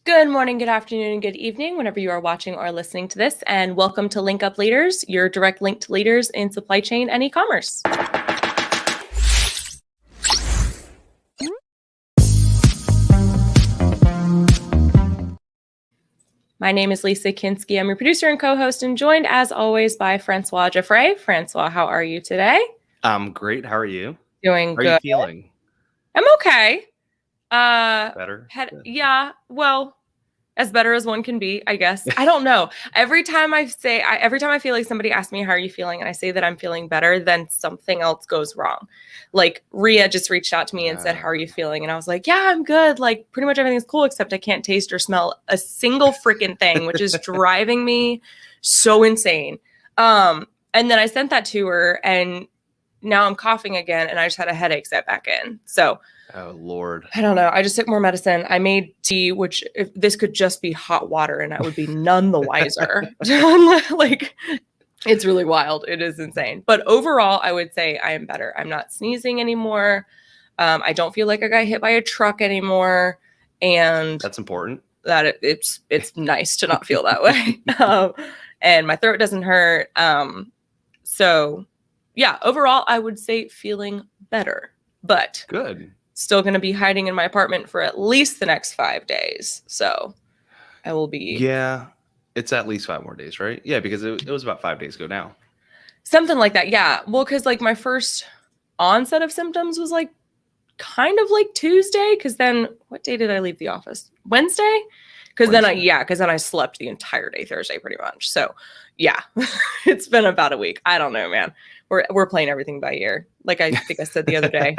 Good morning, good afternoon, and good evening, whenever you are watching or listening to this, and welcome to Link Up Leaders, your direct link to leaders in supply chain and e-commerce. My name is Lisa Kinski. I'm your producer and co-host, and joined as always by Francois Jaffray. Francois, how are you today? I'm great. How are you? Doing good. How are you feeling? I'm okay. Better? Yeah, well, as better as one can be, I guess. I don't know. Every time I feel like somebody asks me, how are you feeling? And I say that I'm feeling better, then something else goes wrong. Like Rhea just reached out to me and said, how are you feeling? And I was like, yeah, I'm good. Like pretty much everything's cool, except I can't taste or smell a single freaking thing, which is driving me so insane. And then I sent that to her and now I'm coughing again and I just had a headache set back in. So oh, Lord. I don't know. I just took more medicine. I made tea, which if this could just be hot water and I would be none the wiser. Like, it's really wild. It is insane. But overall, I would say I am better. I'm not sneezing anymore. I don't feel like I got hit by a truck anymore. And that's important. That it's nice to not feel that way. And my throat doesn't hurt. So yeah, overall, I would say feeling better. But good. Still going to be hiding in my apartment for at least the next 5 days. So I will be. Yeah, it's at least 5 more days, right? Yeah, because it was about 5 days ago now. Something like that. Yeah. Well, because like my first onset of symptoms was like kind of like Tuesday. Because then what day did I leave the office? Wednesday? Because then I slept the entire day Thursday pretty much. So yeah, it's been about a week. I don't know, man. We're playing everything by ear. Like I think I said the other day.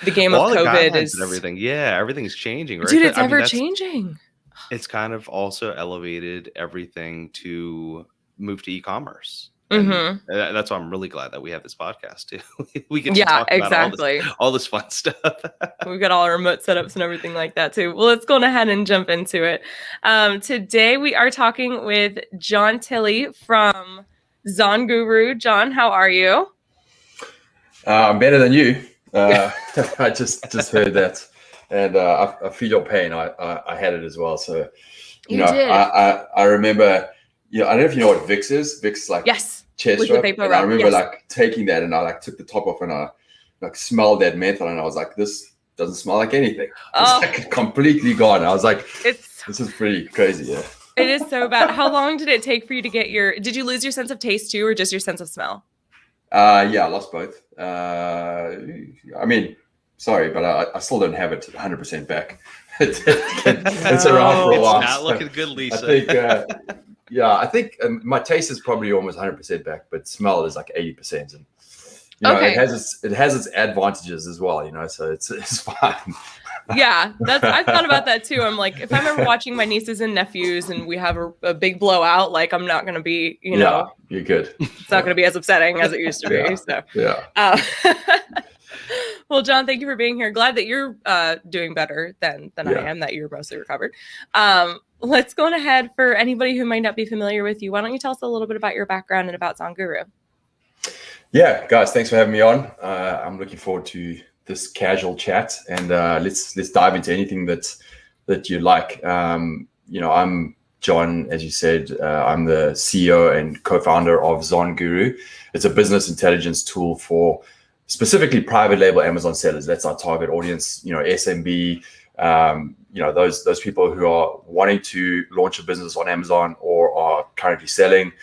The game of COVID is everything. Yeah, everything's changing, right? Dude, it's ever changing. It's kind of also elevated everything to move to e-commerce. Mm-hmm. That's why I'm really glad that we have this podcast too. We can talk about all this fun stuff. We've got all our remote setups and everything like that too. Well, let's go ahead and jump into it. Today we are talking with John Tilley from Zon Guru. John, how are you? I'm better than you. I just heard that, and I feel your pain. I had it as well. So, you know, did. I remember. I don't know if you know what Vicks is. Vicks like chest strap. And I remember like taking that, and I like took the top off, and I like smelled that menthol, and I was like, this doesn't smell like anything. It's like completely gone. I was like, this is pretty crazy. Yeah. It is so bad. How long did it take for you to get did you lose your sense of taste too, or just your sense of smell? Yeah, I lost both. I mean, sorry, but I still don't have it 100% back. It's around for a while. It's not looking good, Lisa. I think my taste is probably almost 100% back, but smell is like 80%. And it has its advantages as well. So it's fine. Yeah, I've thought about that too. I'm like, if I'm ever watching my nieces and nephews and we have a big blowout, like I'm not going to be, Yeah, you're good. It's not going to be as upsetting as it used to be. So yeah. Well, John, thank you for being here. Glad that you're doing better than I am, that you're mostly recovered. Let's go on ahead. For anybody who might not be familiar with you, why don't you tell us a little bit about your background and about Zon Guru? Yeah, guys, thanks for having me on. I'm looking forward to this casual chat, and let's dive into anything that you like. I'm John, as you said. I'm the CEO and co-founder of Zon Guru. It's a business intelligence tool for specifically private label Amazon sellers. That's our target audience. SMB. Those people who are wanting to launch a business on Amazon or are currently selling.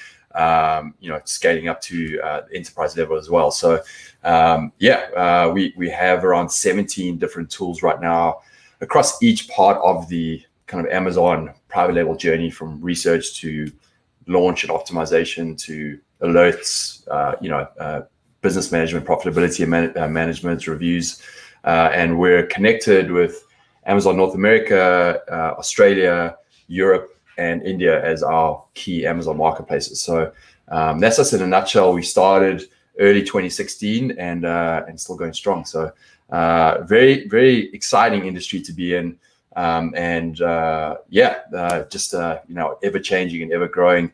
Scaling up to enterprise level as well. So, we have around 17 different tools right now across each part of the kind of Amazon private label journey, from research to launch and optimization to alerts, business management, profitability management, reviews. And we're connected with Amazon North America, Australia, Europe, and India as our key Amazon marketplaces. So that's us in a nutshell. We started early 2016 and still going strong. So very, very exciting industry to be in. ever changing and ever growing,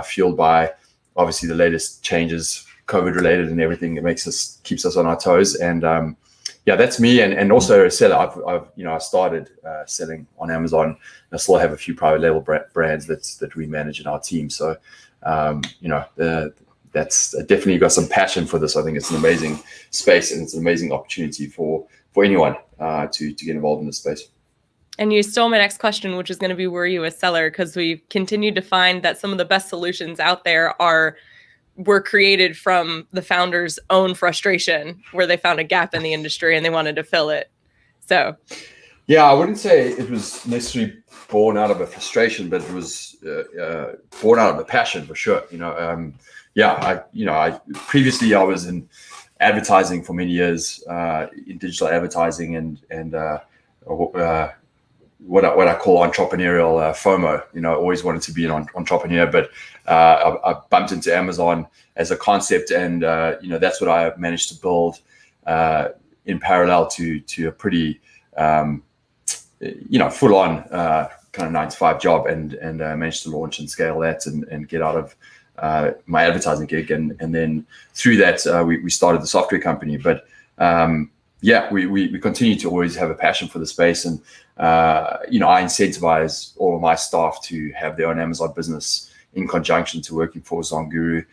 fueled by obviously the latest changes, COVID related and everything. It keeps us on our toes. And that's me. And also a seller. I started selling on Amazon. I still have a few private label brands that we manage in our team. So that's definitely got some passion for this. I think it's an amazing space, and it's an amazing opportunity for anyone to get involved in this space. And you stole my next question, which is going to be, were you a seller? Because we've continued to find that some of the best solutions out there were created from the founder's own frustration, where they found a gap in the industry and they wanted to fill it. So, yeah, I wouldn't say it was necessarily born out of a frustration, but it was born out of a passion for sure. Previously I was in advertising for many years, in digital advertising, and what I call entrepreneurial FOMO. Always wanted to be an entrepreneur, but I bumped into Amazon as a concept, and that's what I managed to build in parallel to a pretty full on kind of 9-to-5 job, and managed to launch and scale that and get out of my advertising gig, and then through that we started the software company. But we continue to always have a passion for the space, and I incentivize all of my staff to have their own Amazon business in conjunction to working for Zonguru.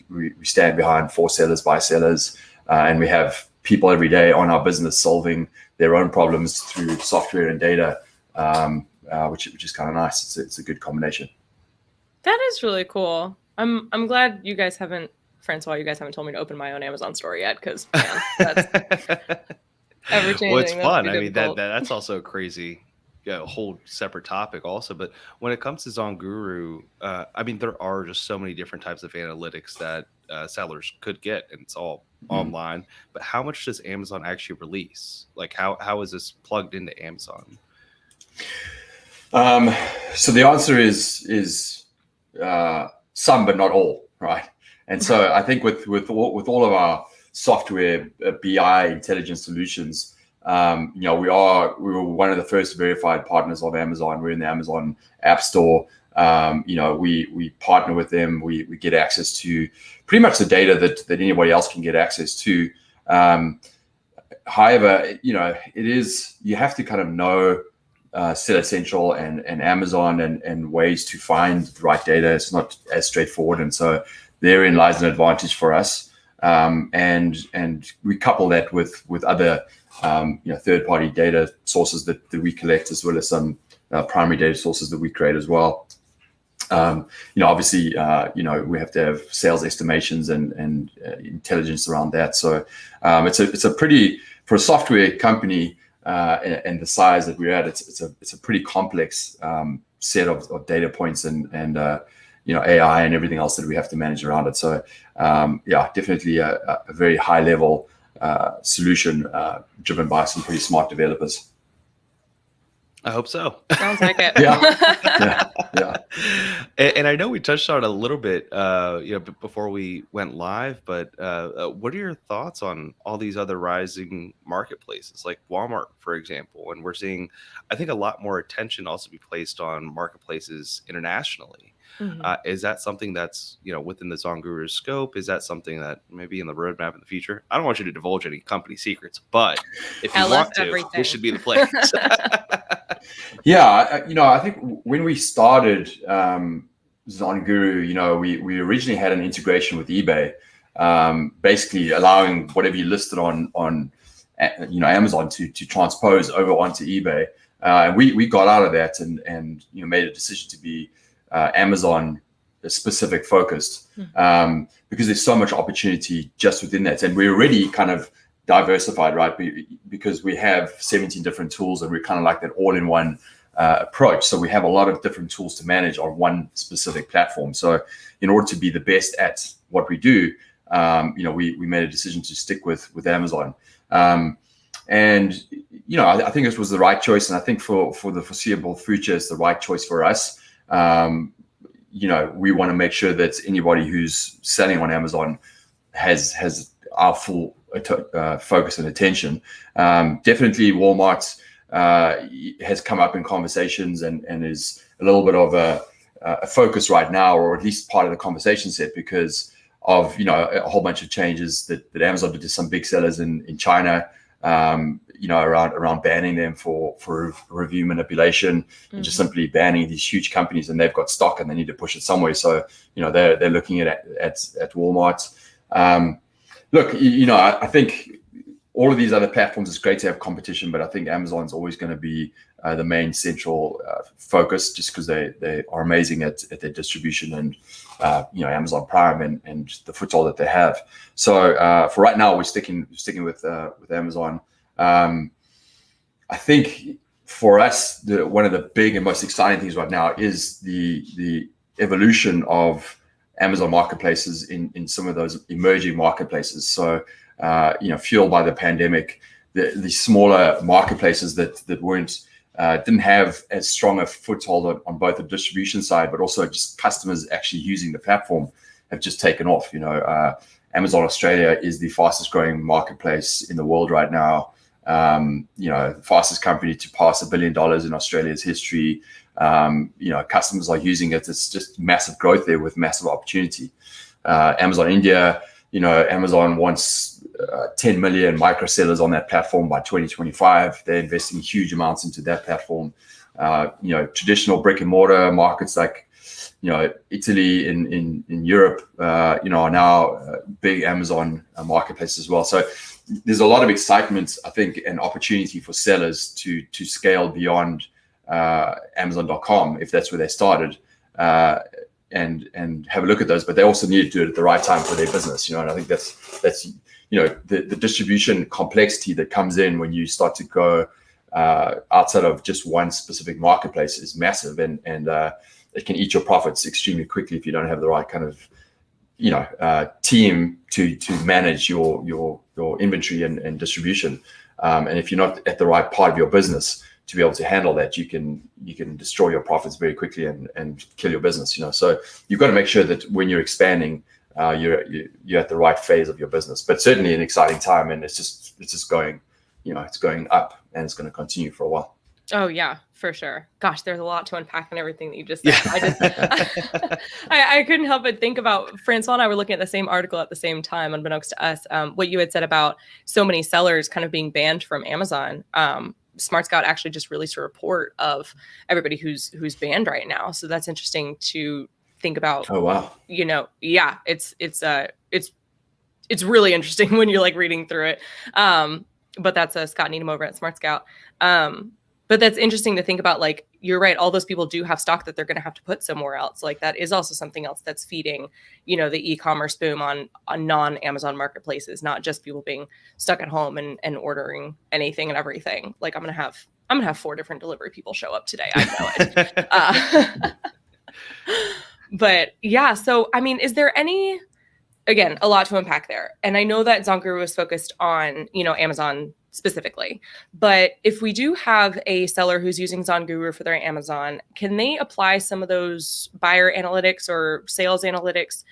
We stand behind for sellers by sellers, and we have people every day on our business solving their own problems through software and data, which is kind of nice. It's a good combination. That is really cool. I'm glad you guys haven't told me to open my own Amazon store yet, because that's ever changing. Well, it's fun. I mean, that's also crazy. A whole separate topic also. But when it comes to Zonguru, there are just so many different types of analytics that sellers could get, and it's all online. But how much does Amazon actually release? Like, how is this plugged into Amazon? So the answer is some, but not all, right? And so I think with all of our software, BI intelligence solutions, we were one of the first verified partners of Amazon. We're in the Amazon App Store. We partner with them. We get access to pretty much the data that anybody else can get access to. However, you have to kind of know Seller Central and Amazon and ways to find the right data. It's not as straightforward, and so therein lies an advantage for us. And we couple that with other third-party data sources that we collect, as well as some primary data sources that we create as well. Obviously, we have to have sales estimations and intelligence around that. So it's a pretty, for a software company and the size that we're at, it's a pretty complex set of data points and AI and everything else that we have to manage around it. So definitely a very high level solution driven by some pretty smart developers. I hope so. Sounds like it. Yeah. And I know we touched on it a little bit, before we went live. But what are your thoughts on all these other rising marketplaces, like Walmart, for example? And we're seeing, I think, a lot more attention also be placed on marketplaces internationally. Mm-hmm. Is that something that's within the Zonguru scope? Is that something that maybe in the roadmap in the future? I don't want you to divulge any company secrets, but if you want to, this should be the place. Yeah, I think when we started Zonguru, we originally had an integration with eBay, basically allowing whatever you listed on Amazon to transpose over onto eBay. We got out of that and made a decision to be Amazon specific focused, because there's so much opportunity just within that, and we're already kind of diversified, right? Because we have 17 different tools, and we're kind of like that all-in-one approach. So we have a lot of different tools to manage on one specific platform. So in order to be the best at what we do, we made a decision to stick with Amazon. I think this was the right choice, and I think for the foreseeable future, it's the right choice for us. We want to make sure that anybody who's selling on Amazon has our full focus and attention. Definitely Walmart, has come up in conversations and is a little bit of a focus right now, or at least part of the conversation set, because of a whole bunch of changes that Amazon did to some big sellers in China, around banning them for review manipulation, and just simply banning these huge companies, and they've got stock and they need to push it somewhere. So they're looking at Walmart. Look, I think all of these other platforms, it's great to have competition, but I think Amazon's always going to be the main central focus, just because they are amazing at their distribution and Amazon Prime and the foothold that they have. So for right now, we're sticking with Amazon. I think for us, one of the big and most exciting things right now is the evolution of Amazon marketplaces in some of those emerging marketplaces. So fueled by the pandemic, the smaller marketplaces that didn't have as strong a foothold on both the distribution side, but also just customers actually using the platform, have just taken off. Amazon Australia is the fastest growing marketplace in the world right now. The fastest company to pass $1 billion in Australia's history. Customers are using it. It's just massive growth there with massive opportunity. Amazon India, Amazon wants 10 million micro sellers on that platform by 2025. They're investing huge amounts into that platform. Traditional brick and mortar markets like Italy in Europe, are now big Amazon marketplaces as well. So there's a lot of excitement, I think, and opportunity for sellers to scale beyond Amazon.com if that's where they started, and have a look at those. But they also need to do it at the right time for their business. And I think that's the distribution complexity that comes in when you start to go outside of just one specific marketplace is massive, and it can eat your profits extremely quickly if you don't have the right kind of team to manage your inventory and distribution. And if you're not at the right part of your business to be able to handle that, you can destroy your profits very quickly and kill your business. So you've got to make sure that when you're expanding, you're at the right phase of your business. But certainly an exciting time, and it's just going, it's going up, and it's going to continue for a while. Oh yeah, for sure. Gosh, there's a lot to unpack in everything that you just said. I couldn't help but think about, Francois and I were looking at the same article at the same time, unbeknownst to us, what you had said about so many sellers kind of being banned from Amazon. Smart Scout actually just released a report of everybody who's banned right now. So that's interesting to think about. Oh wow. Yeah, it's really interesting when you're like reading through it. But that's Scott Needham over at Smart Scout. But that's interesting to think about. Like, you're right, all those people do have stock that they're going to have to put somewhere else. Like, that is also something else that's feeding, the e-commerce boom on non-Amazon marketplaces, not just people being stuck at home and ordering anything and everything. Like, I'm gonna have 4 different delivery people show up today. I know it. But yeah, so I mean, is there any, again, a lot to unpack there. And I know that ZonGuru was focused on, Amazon specifically, but if we do have a seller who's using ZonGuru for their Amazon, can they apply some of those buyer analytics or sales analytics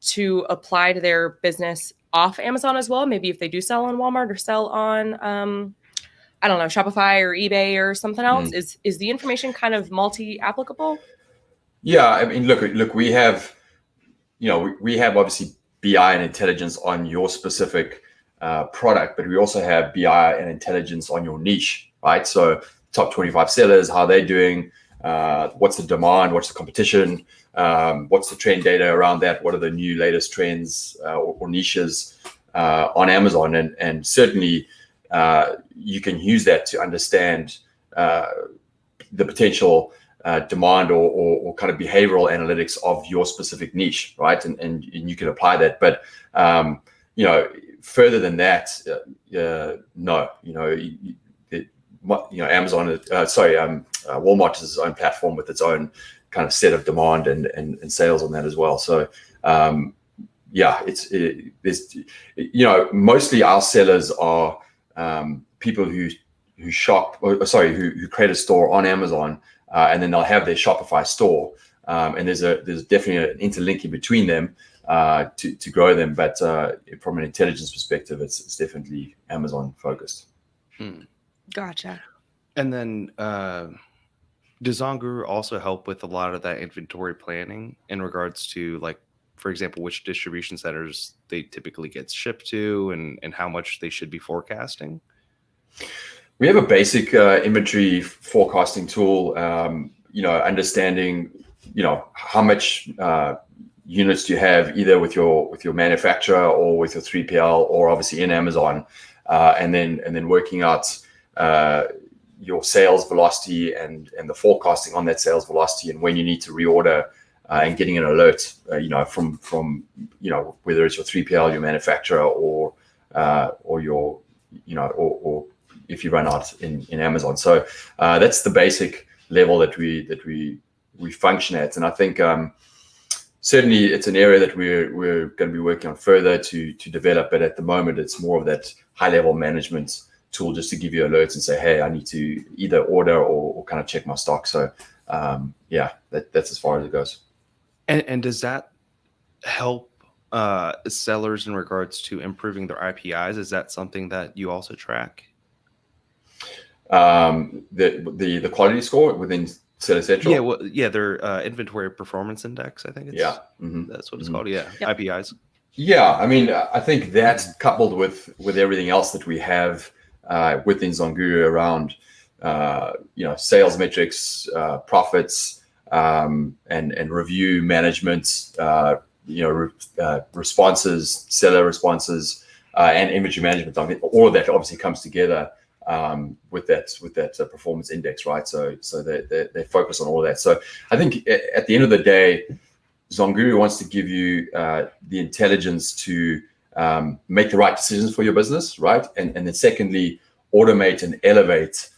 to apply to their business off Amazon as well? Maybe if they do sell on Walmart or sell on, I don't know, Shopify or eBay or something else, is the information kind of multi-applicable? Yeah, I mean, look, we have obviously BI and intelligence on your specific product, but we also have BI and intelligence on your niche, right? So top 25 sellers, how they're doing, what's the demand, what's the competition, what's the trend data around that, what are the new latest trends or niches on Amazon, and certainly you can use that to understand the potential demand or kind of behavioral analytics of your specific niche, right? And you can apply that, but further than that, no. Amazon, Walmart is its own platform with its own kind of set of demand and sales on that as well. So mostly our sellers are people who create a store on Amazon, and then they'll have their Shopify store, and there's definitely an interlinking between them to grow them. But from an intelligence perspective, it's definitely Amazon focused. Gotcha. And then does Zonguru also help with a lot of that inventory planning in regards to, like, for example, which distribution centers they typically get shipped to and how much they should be forecasting? We have a basic inventory forecasting tool, understanding, how much units do you have either with your manufacturer or with your 3PL or obviously in Amazon, and then working out your sales velocity and the forecasting on that sales velocity and when you need to reorder, and getting an alert, from whether it's your 3PL, your manufacturer, or your, or if you run out in Amazon. So that's the basic level that we function at, and I think certainly it's an area that we're going to be working on further to develop. But at the moment, it's more of that high level management tool just to give you alerts and say, hey, I need to either order or kind of check my stock. So that's as far as it goes. And does that help sellers in regards to improving their IPIs? Is that something that you also track? The quality score within Seller Central? Their inventory performance index, I think it's that's what it's called. Yeah, yep. IPIs. Yeah, I mean, I think that coupled with everything else that we have within Zonguru around sales metrics, profits, and review management, responses, seller responses, and inventory management. I mean, all of that obviously comes together with that performance index, right? So they focus on all of that. So I think at the end of the day, Zonguru wants to give you the intelligence to make the right decisions for your business, right? And then secondly, automate and elevate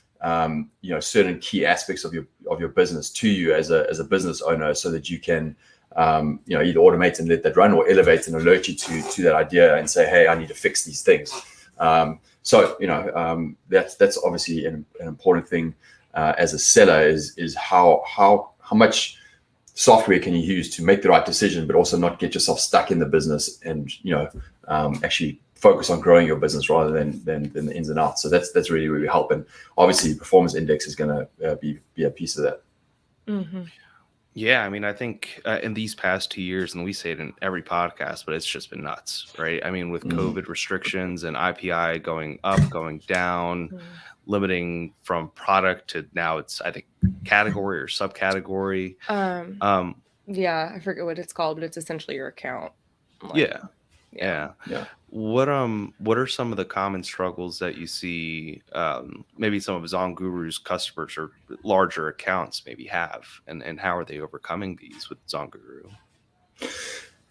certain key aspects of your business to you as a business owner, so that you can either automate and let that run, or elevate and alert you to that idea and say, hey, I need to fix these things. That's obviously an important thing as a seller is how much software can you use to make the right decision, but also not get yourself stuck in the business and actually focus on growing your business rather than the ins and outs. So that's really where we help, and obviously performance index is going to be a piece of that. Mm-hmm. Yeah, I mean, I think in these past 2 years, and we say it in every podcast, but it's just been nuts, right? I mean, with COVID restrictions and IPI going up, going down, limiting from product to now it's, I think, category or subcategory. Yeah, I forget what it's called, but it's essentially your account. Yeah. What are some of the common struggles that you see maybe some of Zonguru's customers or larger accounts maybe have, and how are they overcoming these with Zonguru?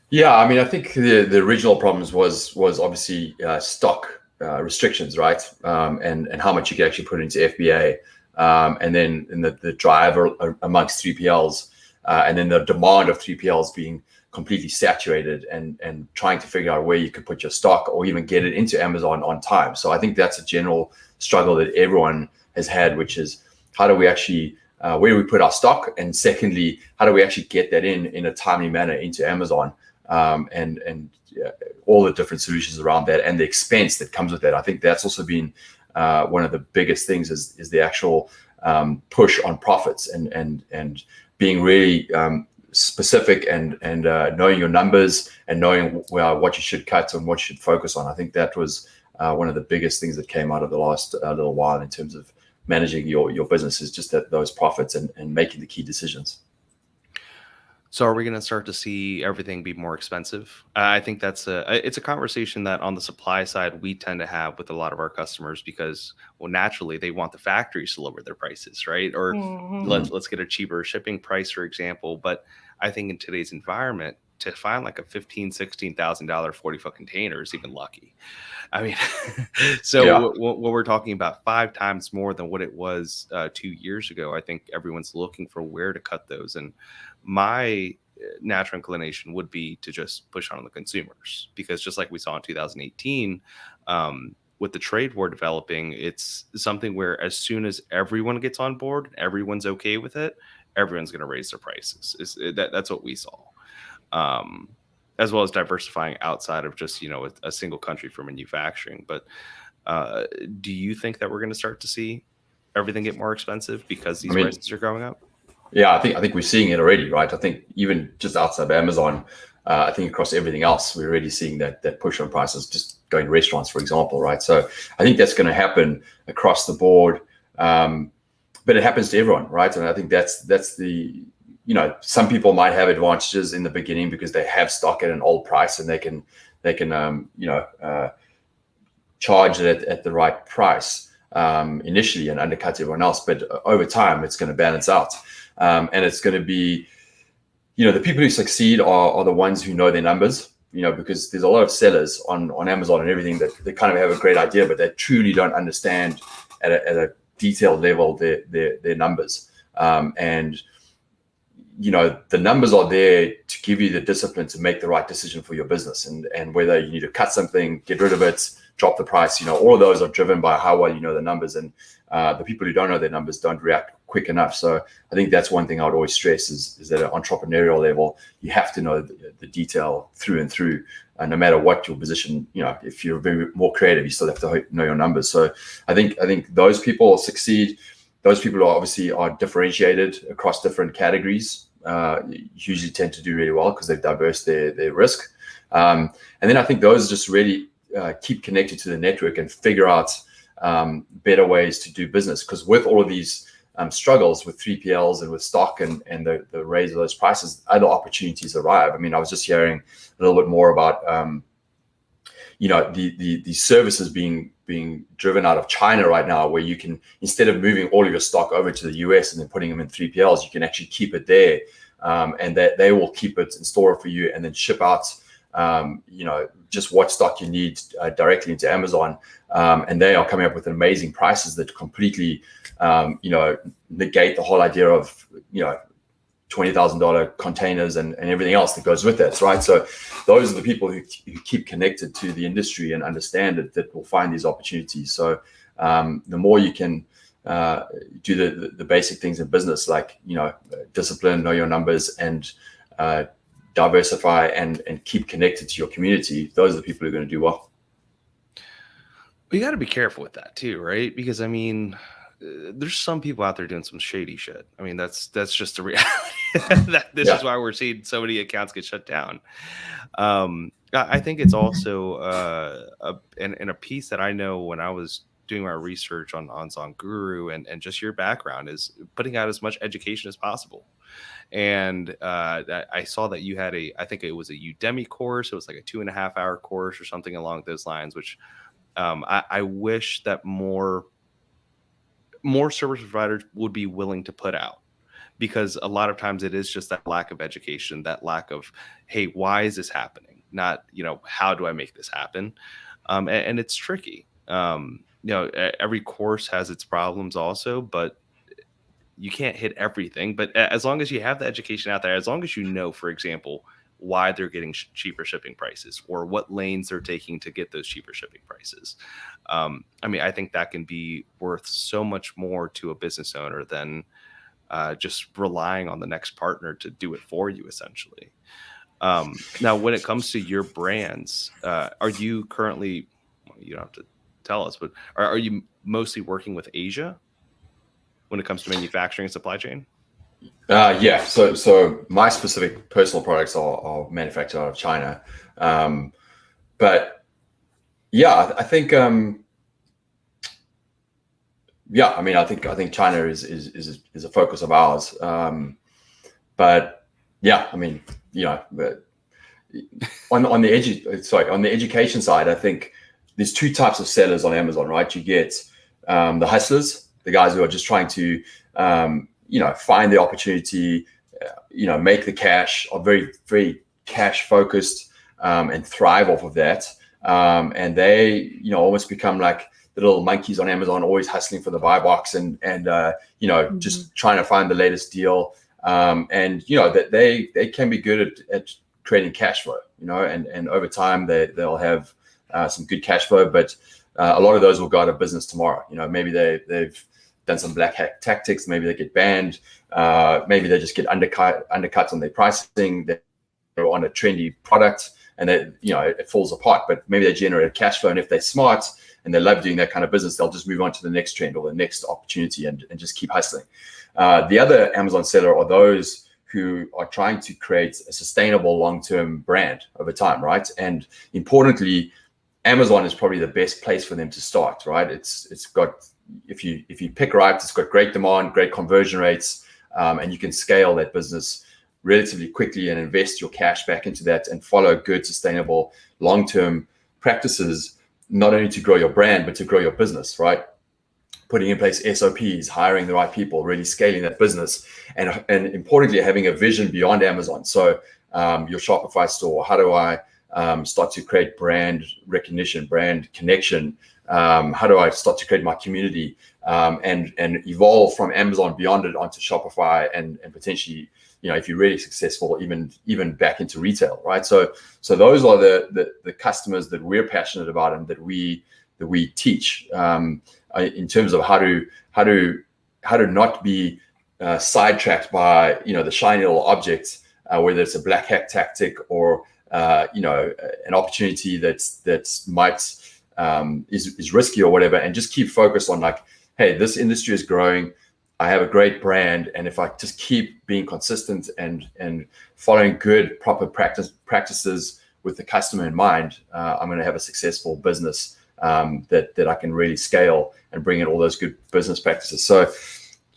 Yeah, I mean, I think the original problems was obviously stock restrictions, right? And how much you can actually put into FBA, and then the drive amongst 3PLs, and then the demand of 3PLs being completely saturated, and trying to figure out where you could put your stock or even get it into Amazon on time. So I think that's a general struggle that everyone has had, which is how do we actually, where do we put our stock? And secondly, how do we actually get that in a timely manner into Amazon? And all the different solutions around that, and the expense that comes with that. I think that's also been one of the biggest things is the actual push on profits and being really specific and knowing your numbers and knowing what you should cut and what you should focus on. I think that was one of the biggest things that came out of the last little while in terms of managing your business, is just those profits and making the key decisions. So are we going to start to see everything be more expensive? I think it's a conversation that on the supply side we tend to have with a lot of our customers, because, well, naturally they want the factories to lower their prices, right? Or let's get a cheaper shipping price, for example. But I think in today's environment, to find like a $15,000, $16,000 40-foot container is even lucky. I mean, what we're talking about 5 times more than what it was 2 years ago. I think everyone's looking for where to cut those. And my natural inclination would be to just push on the consumers, because just like we saw in 2018, with the trade war developing, it's something where as soon as everyone gets on board, everyone's okay with it, everyone's going to raise their prices. That's what we saw. As well as diversifying outside of just, a single country for manufacturing. But do you think that we're going to start to see everything get more expensive because these I mean, prices are going up? Yeah, I think we're seeing it already, right? I think even just outside of Amazon, I think across everything else, we're already seeing that push on prices, just going to restaurants, for example, right? So I think that's going to happen across the board, but it happens to everyone, right? And I think that's the, some people might have advantages in the beginning because they have stock at an old price and they can charge it at the right price initially and undercut everyone else. But over time, it's going to balance out. And it's going to be, the people who succeed are the ones who know their numbers, because there's a lot of sellers on Amazon and everything that they kind of have a great idea, but they truly don't understand at a detailed level their numbers. And the numbers are there to give you the discipline to make the right decision for your business, and whether you need to cut something, get rid of it, drop the price, all of those are driven by how well you know the numbers, and the people who don't know their numbers don't react quick enough. So I think that's one thing I would always stress is that at an entrepreneurial level, you have to know the detail through and through, no matter what your position. If you're very more creative, you still have to know your numbers. So I think those people succeed. Those people are differentiated across different categories. Usually tend to do really well because they've diverse their risk. And then I think those just really keep connected to the network and figure out better ways to do business. Because with all of these struggles with 3PLs and with stock and the raise of those prices, other opportunities arrive. I mean, I was just hearing a little bit more about the services being driven out of China right now, where you can, instead of moving all of your stock over to the US and then putting them in 3PLs, you can actually keep it there, and that they will keep it and store it for you and then ship out just what stock you need directly into Amazon. And they are coming up with amazing prices that completely negate the whole idea of $20,000 containers and everything else that goes with it, right? So those are the people who keep connected to the industry and understand it, that will find these opportunities. So the more you can do the basic things in business, like discipline, know your numbers, and diversify and keep connected to your community, those are the people who are going to do well. You got to be careful with that too, right? Because I mean, there's some people out there doing some shady shit. I mean, that's just a reality. This is why we're seeing so many accounts get shut down. I think it's also a piece that I know when I was doing my research on Guru and just your background is putting out as much education as possible. And I saw that you had I think it was a Udemy course. It was like a 2.5-hour course or something along those lines, which I wish that more service providers would be willing to put out, because a lot of times it is just that lack of education, that lack of, hey, why is this happening? Not, how do I make this happen? And it's tricky. Every course has its problems also, but you can't hit everything. But as long as you have the education out there, as long as for example, why they're getting cheaper shipping prices or what lanes they're taking to get those cheaper shipping prices. I think that can be worth so much more to a business owner than just relying on the next partner to do it for you, essentially. Now, when it comes to your brands, are you currently, you don't have to tell us, but are you mostly working with Asia when it comes to manufacturing and supply chain? Yeah. So my specific personal products are manufactured out of China. But yeah, I think, I think China is a focus of ours. But yeah, but on the education side, I think there's two types of sellers on Amazon, right? You get the hustlers, the guys who are just trying to find the opportunity, make the cash, are very, very cash focused, and thrive off of that. And they, almost become like the little monkeys on Amazon, always hustling for the buy box and just trying to find the latest deal. And that they can be good at creating cash flow, and over time they'll have some good cash flow, but a lot of those will go out of business tomorrow. Maybe they've done some black hat tactics. Maybe they get banned. Maybe they just get undercut on their pricing. They're on a trendy product, and that, it falls apart. But maybe they generate cash flow, and if they're smart and they love doing that kind of business, they'll just move on to the next trend or the next opportunity and just keep hustling. The other Amazon seller are those who are trying to create a sustainable long-term brand over time, right? And importantly, Amazon is probably the best place for them to start, right? It's got, if you pick right, it's got great demand, great conversion rates, and you can scale that business relatively quickly and invest your cash back into that and follow good, sustainable, long-term practices, not only to grow your brand, but to grow your business, right? Putting in place SOPs, hiring the right people, really scaling that business, and importantly, having a vision beyond Amazon. So your Shopify store, how do I start to create brand recognition, brand connection? How do I start to create my community and evolve from Amazon beyond it onto Shopify and potentially, if you're really successful, even back into retail, right? So those are the customers that we're passionate about and that we teach in terms of how to not be sidetracked by the shiny little objects, whether it's a black hat tactic or an opportunity that might is risky or whatever, and just keep focused on like, hey, this industry is growing. I have a great brand, and if I just keep being consistent and following good, proper practices with the customer in mind, I'm going to have a successful business that I can really scale and bring in all those good business practices. So,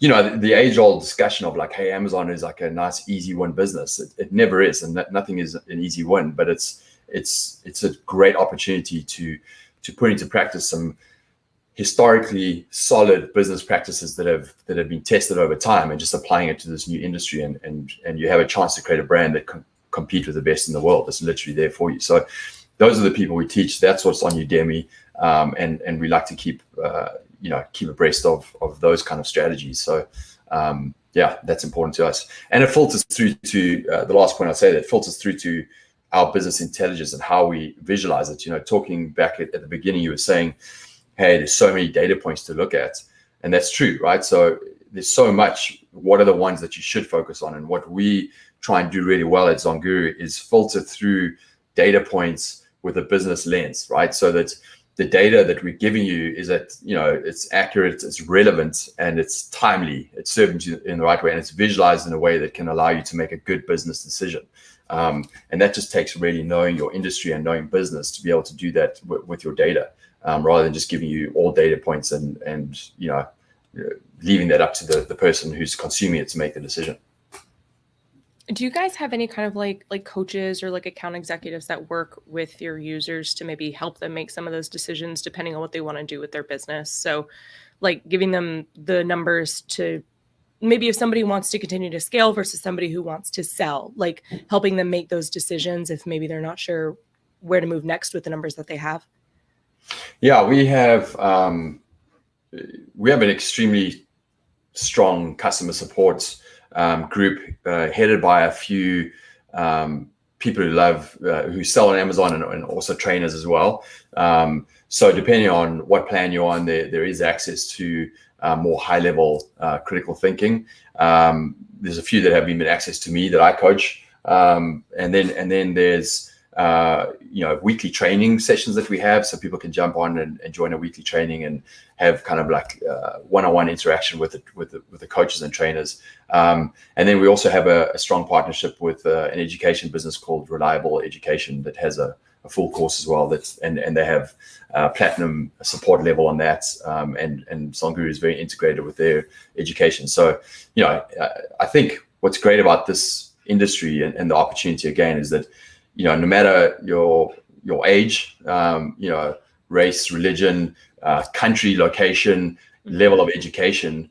the age-old discussion of like, hey, Amazon is like a nice, easy win business. It never is, and nothing is an easy win. But it's a great opportunity to put into practice some historically solid business practices that have been tested over time, and just applying it to this new industry, and you have a chance to create a brand that can compete with the best in the world. It's literally there for you. So those are the people we teach. That's what's on Udemy, and we like to keep abreast of those kind of strategies. So that's important to us, and it filters through to the last point I'd say, that filters through to our business intelligence and how we visualize it. Talking back at the beginning, you were saying, hey, there's so many data points to look at, and that's true, right? So there's so much. What are the ones that you should focus on? And what we try and do really well at Zonguru is filter through data points with a business lens, right? So that the data that we're giving you is that, it's accurate, it's relevant, and it's timely. It's serving you in the right way, and it's visualized in a way that can allow you to make a good business decision. And that just takes really knowing your industry and knowing business to be able to do that with your data, rather than just giving you all data points and leaving that up to the person who's consuming it to make the decision. Do you guys have any kind of like coaches or like account executives that work with your users to maybe help them make some of those decisions depending on what they want to do with their business? So like giving them the numbers to maybe if somebody wants to continue to scale versus somebody who wants to sell, like helping them make those decisions if maybe they're not sure where to move next with the numbers that they have? Yeah, we have an extremely strong customer support group headed by a few people who sell on Amazon and also trainers as well. So depending on what plan you're on, there is access to more high level critical thinking. There's a few that have been access to me that I coach, and then there's weekly training sessions that we have, so people can jump on and join a weekly training and have kind of like one-on-one interaction with the coaches and trainers. And then we also have a strong partnership with an education business called Reliable Education that has a full course as well. And they have platinum support level on that. And Zonguru is very integrated with their education. So I think what's great about this industry and the opportunity again is that no matter your age, race, religion, country, location, level of education,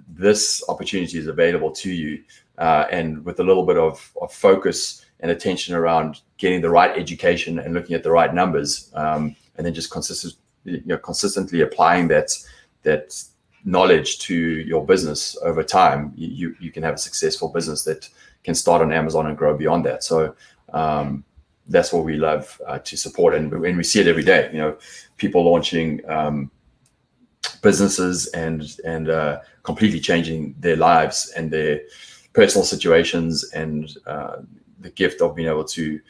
this opportunity is available to you. And with a little bit of focus and attention around getting the right education and looking at the right numbers, and then just consistently applying that knowledge to your business over time, you can have a successful business that can start on Amazon and grow beyond that. So that's what we love to support, and we see it every day. People launching businesses and completely changing their lives and their personal situations, and the gift of being able to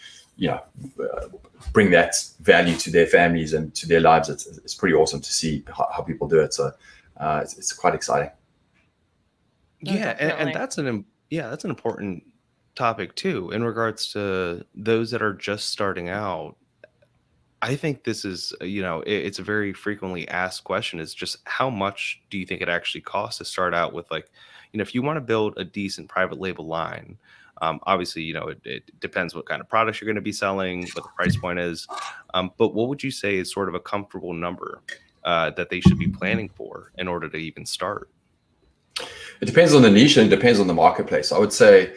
bring that value to their families and to their lives. It's pretty awesome to see how people do it. So it's quite exciting. Yeah, and that's an important topic too in regards to those that are just starting out. I think this is, it's a very frequently asked question, is just how much do you think it actually costs to start out with, like, if you want to build a decent private label line, obviously, it depends what kind of products you're going to be selling, what the price point is. But what would you say is sort of a comfortable number that they should be planning for in order to even start? It depends on the niche and it depends on the marketplace. I would say,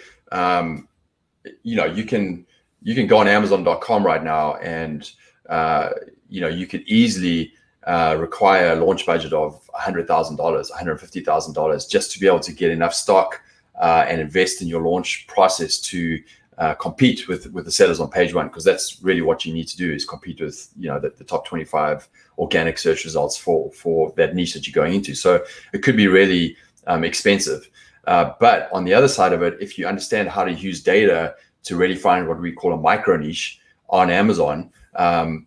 you can go on Amazon.com right now and you could easily require a launch budget of $100,000, $150,000 just to be able to get enough stock and invest in your launch process to compete with the sellers on page one, because that's really what you need to do, is compete with the top 25 organic search results for that niche that you're going into. So it could be really expensive. But on the other side of it, if you understand how to use data to really find what we call a micro niche on Amazon,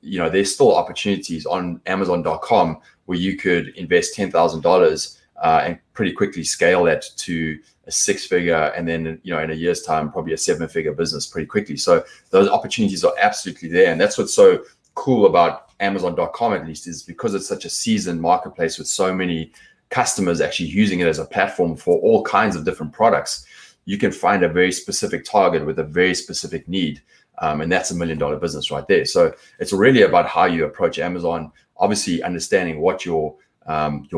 there's still opportunities on Amazon.com where you could invest $10,000 and pretty quickly scale that to a 6-figure, and then in a year's time probably a 7-figure business pretty quickly. So those opportunities are absolutely there, and that's what's so cool about Amazon.com, at least, is because it's such a seasoned marketplace with so many customers actually using it as a platform for all kinds of different products. You can find a very specific target with a very specific need. And that's $1 million business right there. So it's really about how you approach Amazon, obviously understanding what your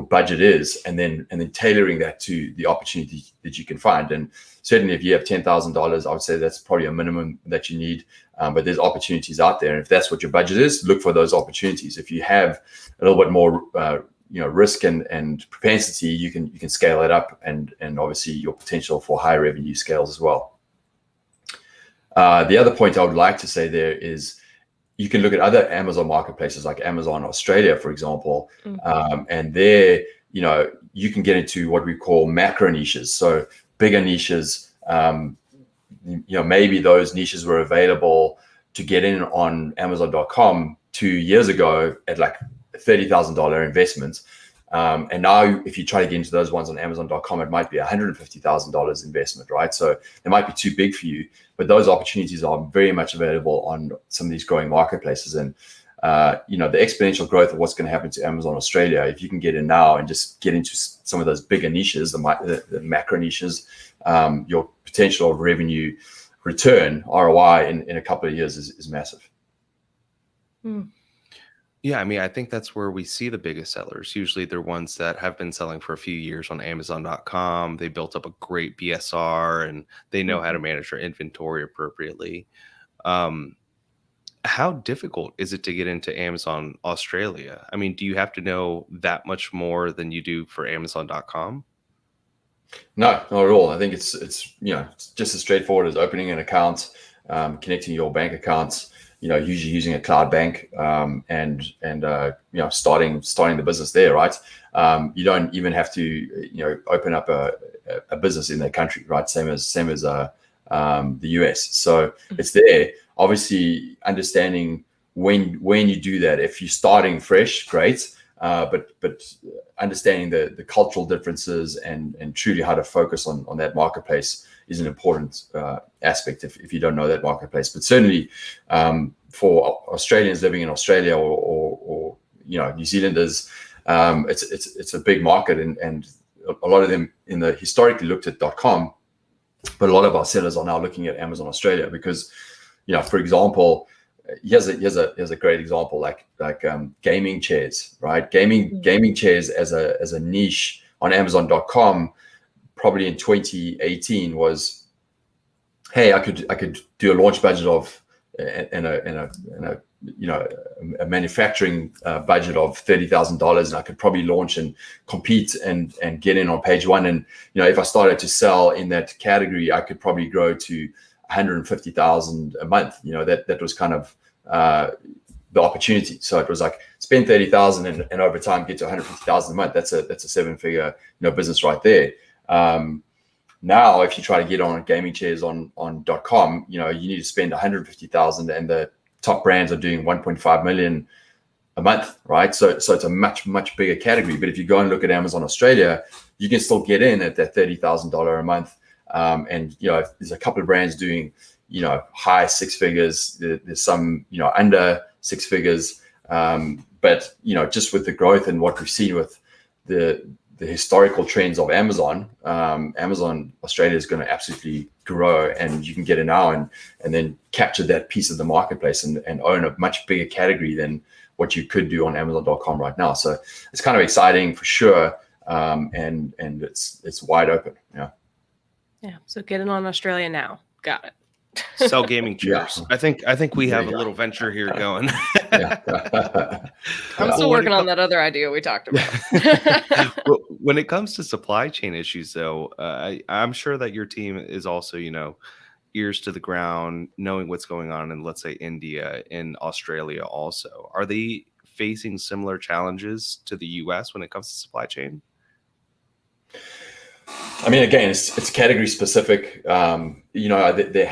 budget is, and then tailoring that to the opportunity that you can find. And certainly if you have $10,000, I would say that's probably a minimum that you need. But there's opportunities out there. And if that's what your budget is, look for those opportunities. If you have a little bit more risk and propensity, you can scale it up, and obviously your potential for high revenue scales as well. The other point I would like to say there is you can look at other Amazon marketplaces like Amazon Australia, for example, and there, you can get into what we call macro niches. So bigger niches, maybe those niches were available to get in on Amazon.com 2 years ago at like $30,000 investments. And now if you try to get into those ones on Amazon.com, it might be $150,000 investment, right? So they might be too big for you, but those opportunities are very much available on some of these growing marketplaces. And, the exponential growth of what's going to happen to Amazon Australia, if you can get in now and just get into some of those bigger niches, the macro niches, your potential of revenue return, ROI, in a couple of years is massive. Yeah, I mean, I think that's where we see the biggest sellers. Usually they're ones that have been selling for a few years on Amazon.com. They built up a great BSR and they know how to manage their inventory appropriately. How difficult is it to get into Amazon Australia? I mean, do you have to know that much more than you do for Amazon.com? No, not at all. I think it's just as straightforward as opening an account, connecting your bank accounts, usually using a cloud bank, and starting the business there, right? You don't even have to open up a business in that country, right? Same as the US. So it's there. Obviously, understanding when you do that. If you're starting fresh, great. But understanding the cultural differences and truly how to focus on that marketplace is an important aspect if you don't know that marketplace. But certainly for Australians living in Australia or New Zealanders, it's a big market, and a lot of them historically looked at .com, but a lot of our sellers are now looking at Amazon Australia because, for example, here's a great example, like gaming chairs, right? Gaming chairs as a niche on Amazon.com, probably in 2018 was, hey, I could do a launch budget of a manufacturing budget of $30,000, and I could probably launch and compete and get in on page one. And if I started to sell in that category, I could probably grow to $150,000 a month. That was kind of the opportunity. So it was like spend $30,000 and over time get to $150,000 a month. That's a 7-figure business right there. Now, if you try to get on gaming chairs on .com, you need to spend 150,000, and the top brands are doing 1.5 million a month, right? So it's a much bigger category. But if you go and look at Amazon Australia, you can still get in at that $30,000 a month. And there's a couple of brands doing high six figures. There's some under six figures. But just with the growth and what we've seen with the historical trends of Amazon, Amazon Australia is going to absolutely grow, and you can get in now and then capture that piece of the marketplace and own a much bigger category than what you could do on Amazon.com right now. So it's kind of exciting for sure, and it's wide open. Yeah. So get in on Australia now. Got it. Sell gaming chairs. Yeah. I think we have a little venture here going. I'm still working on that other idea we talked about. Well, when it comes to supply chain issues, though, I'm sure that your team is also, ears to the ground, knowing what's going on in, let's say, India and Australia also. Are they facing similar challenges to the US when it comes to supply chain? I mean, again, it's category specific. It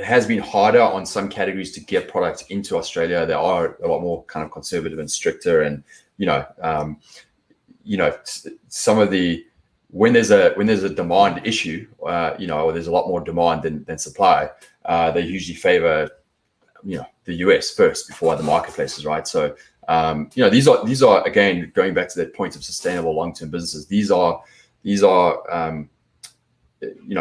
has been harder on some categories to get products into Australia. They are a lot more kind of conservative and stricter, and some of the when there's a demand issue, or there's a lot more demand than supply, they usually favor the US first before other marketplaces, right? So these are again, going back to that point of sustainable long-term businesses. These are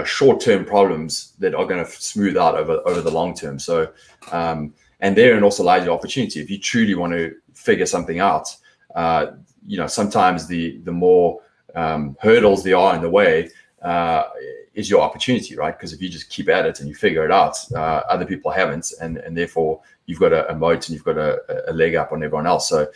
short-term problems that are going to smooth out over the long term. So and therein also lies the opportunity. If you truly want to figure something out, sometimes the more hurdles there are in the way is your opportunity, right? Because if you just keep at it and you figure it out, other people haven't, and therefore you've got a moat and you've got a leg up on everyone else. So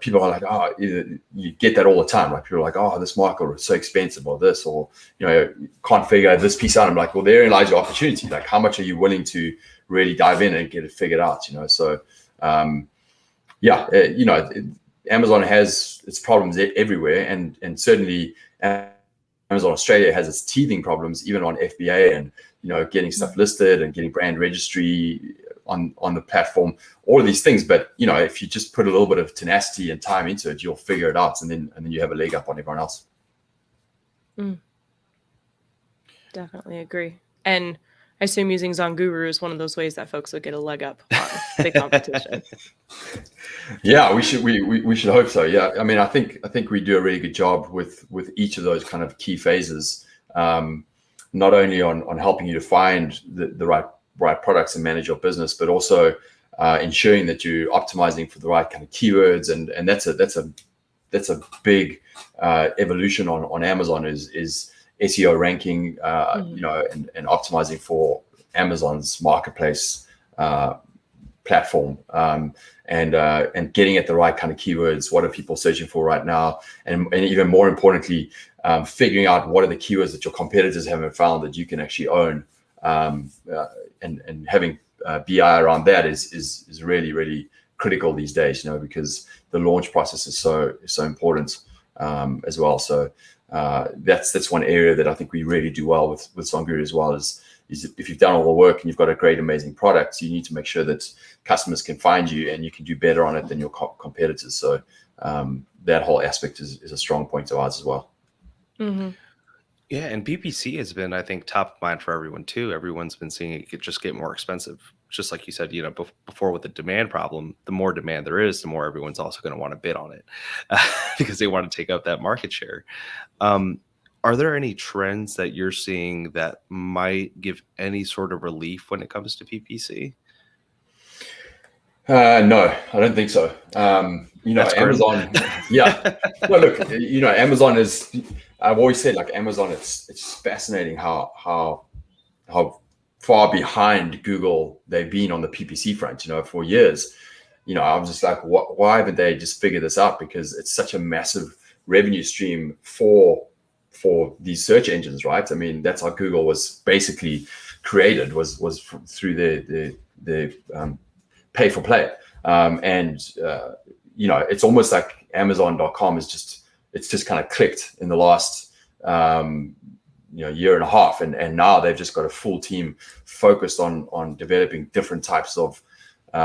people are like, you get that all the time, right? People are like, oh, this market is so expensive, or this, or can't figure this piece out. I'm like, well, therein lies your opportunity. Like, how much are you willing to really dive in and get it figured out? So Amazon has its problems everywhere, and certainly Amazon Australia has its teething problems even on FBA and getting stuff listed and getting brand registry on the platform, all of these things. But if you just put a little bit of tenacity and time into it, you'll figure it out, and then you have a leg up on everyone else. Definitely agree. And I assume using Zonguru is one of those ways that folks would get a leg up on the competition. Yeah, we should hope so. Yeah, I mean, I think we do a really good job with each of those kind of key phases, not only on helping you to find the right products and manage your business, but also ensuring that you're optimizing for the right kind of keywords, and that's a big evolution on Amazon is SEO ranking, and optimizing for Amazon's marketplace platform, and getting at the right kind of keywords. What are people searching for right now? And even more importantly, figuring out what are the keywords that your competitors haven't found that you can actually own, and having BI around that is really, really critical these days, because the launch process is so important as well. So that's one area that I think we really do well with Zonguru as well, is if you've done all the work and you've got a great, amazing product, you need to make sure that customers can find you and you can do better on it than your competitors. So that whole aspect is a strong point of ours as well. Mm-hmm. Yeah, and PPC has been, I think, top of mind for everyone too. Everyone's been seeing it just get more expensive. Just like you said, before with the demand problem, the more demand there is, the more everyone's also going to want to bid on it because they want to take out that market share. Are there any trends that you're seeing that might give any sort of relief when it comes to PPC? No, I don't think so. Amazon, yeah. Well, look, Amazon is, I've always said, like, Amazon, it's fascinating how far behind Google they've been on the PPC front, for years. I was just like, why haven't they just figured this out? Because it's such a massive revenue stream for these search engines, right? I mean, that's how Google was basically created, was through the pay for play. It's almost like Amazon.com it's just kind of clicked in the last year and a half, and now they've just got a full team focused on developing different types of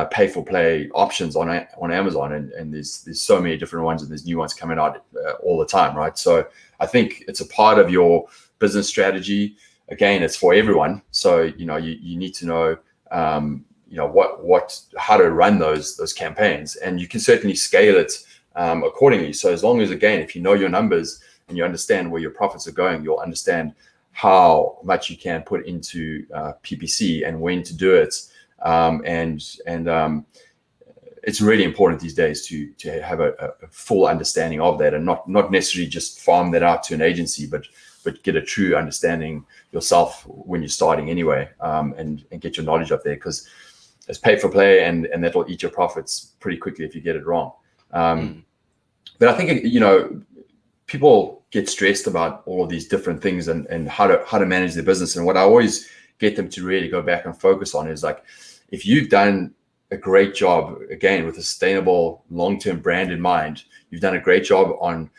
pay for play options on Amazon, and there's so many different ones, and there's new ones coming out all the time, right? So I think it's a part of your business strategy. Again, it's for everyone, so you need to know how to run those campaigns, and you can certainly scale it accordingly. So as long as, again, if you know your numbers and you understand where your profits are going, you'll understand how much you can put into PPC and when to do it. And it's really important these days to have a full understanding of that, and not necessarily just farm that out to an agency, but get a true understanding yourself when you're starting anyway, and get your knowledge up there, because it's pay for play, and that'll eat your profits pretty quickly if you get it wrong. But I think, people get stressed about all of these different things and how to manage their business. And what I always get them to really go back and focus on is, like, if you've done a great job, again, with a sustainable long-term brand in mind, you've done a great job on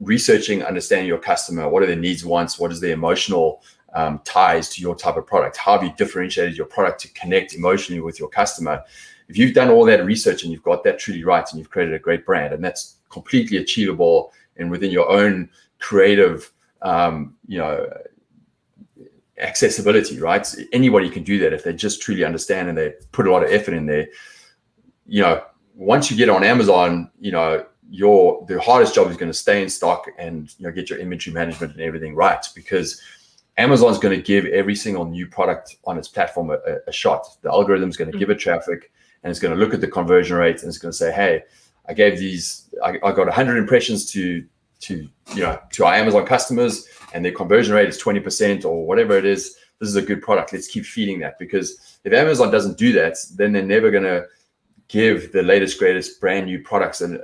researching, understanding your customer, what are their needs, wants, what is their emotional ties to your type of product, how have you differentiated your product to connect emotionally with your customer. If you've done all that research and you've got that truly right, and you've created a great brand, and that's completely achievable and within your own creative accessibility, right? Anybody can do that if they just truly understand and they put a lot of effort in there. Once you get on Amazon, the hardest job is going to stay in stock and get your inventory management and everything right, because Amazon's going to give every single new product on its platform a shot. The algorithm's going to give it traffic, and it's going to look at the conversion rates, and it's going to say, hey, I got 100 impressions to our Amazon customers, and their conversion rate is 20% or whatever it is. This is a good product. Let's keep feeding that, because if Amazon doesn't do that, then they're never going to give the latest, greatest brand new products an